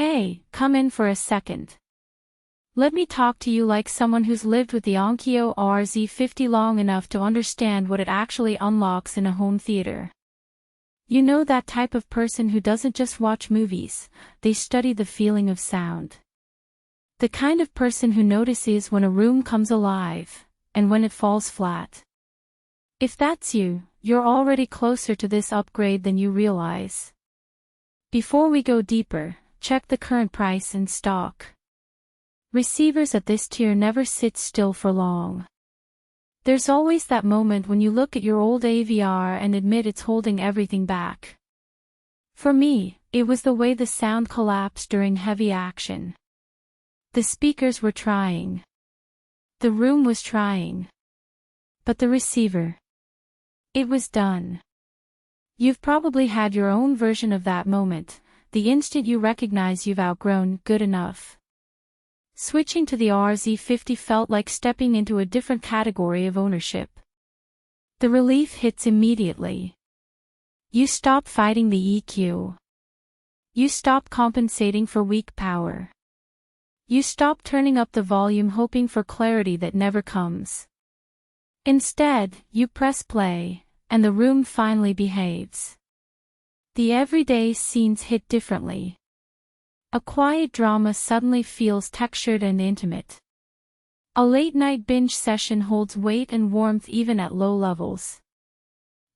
Hey, come in for a second. Let me talk to you like someone who's lived with the Onkyo TX-RZ50 long enough to understand what it actually unlocks in a home theater. You know, that type of person who doesn't just watch movies, they study the feeling of sound. The kind of person who notices when a room comes alive, and when it falls flat. If that's you, you're already closer to this upgrade than you realize. Before we go deeper, check the current price and stock. Receivers at this tier never sit still for long. There's always that moment when you look at your old AVR and admit it's holding everything back. For me, it was the way the sound collapsed during heavy action. The speakers were trying. The room was trying. But the receiver. It was done. You've probably had your own version of that moment, the instant you recognize you've outgrown good enough. Switching to the RZ50 felt like stepping into a different category of ownership. The relief hits immediately. You stop fighting the EQ. You stop compensating for weak power. You stop turning up the volume hoping for clarity that never comes. Instead, you press play, and the room finally behaves. The everyday scenes hit differently. A quiet drama suddenly feels textured and intimate. A late-night binge session holds weight and warmth even at low levels.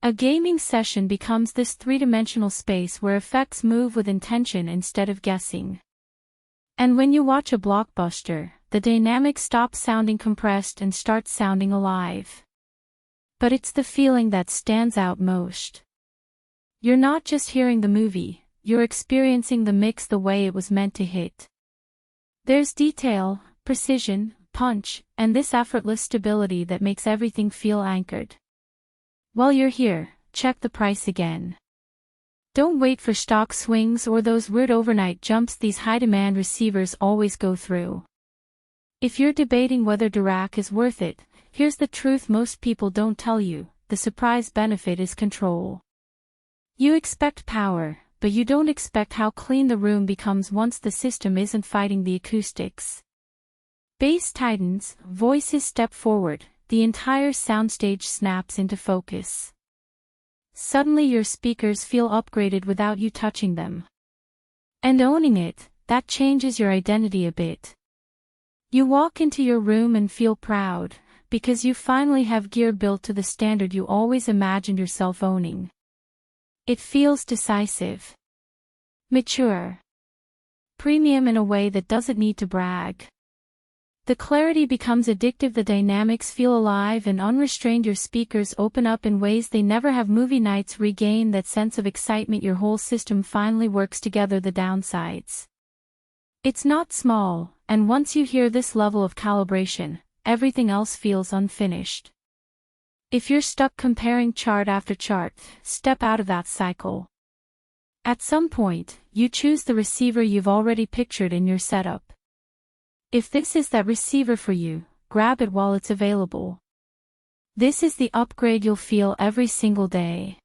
A gaming session becomes this three-dimensional space where effects move with intention instead of guessing. And when you watch a blockbuster, the dynamic stops sounding compressed and starts sounding alive. But it's the feeling that stands out most. You're not just hearing the movie, you're experiencing the mix the way it was meant to hit. There's detail, precision, punch, and this effortless stability that makes everything feel anchored. While you're here, check the price again. Don't wait for stock swings or those weird overnight jumps these high-demand receivers always go through. If you're debating whether Dirac is worth it, here's the truth most people don't tell you: the surprise benefit is control. You expect power, but you don't expect how clean the room becomes once the system isn't fighting the acoustics. Bass tightens, voices step forward, the entire soundstage snaps into focus. Suddenly your speakers feel upgraded without you touching them. And owning it, that changes your identity a bit. You walk into your room and feel proud, because you finally have gear built to the standard you always imagined yourself owning. It feels decisive. Mature. Premium in a way that doesn't need to brag. The clarity becomes addictive, the dynamics feel alive and unrestrained, your speakers open up in ways they never have. Movie nights regain that sense of excitement, your whole system finally works together. The downsides. It's not small, and once you hear this level of calibration, everything else feels unfinished. If you're stuck comparing chart after chart, step out of that cycle. At some point, you choose the receiver you've already pictured in your setup. If this is that receiver for you, grab it while it's available. This is the upgrade you'll feel every single day.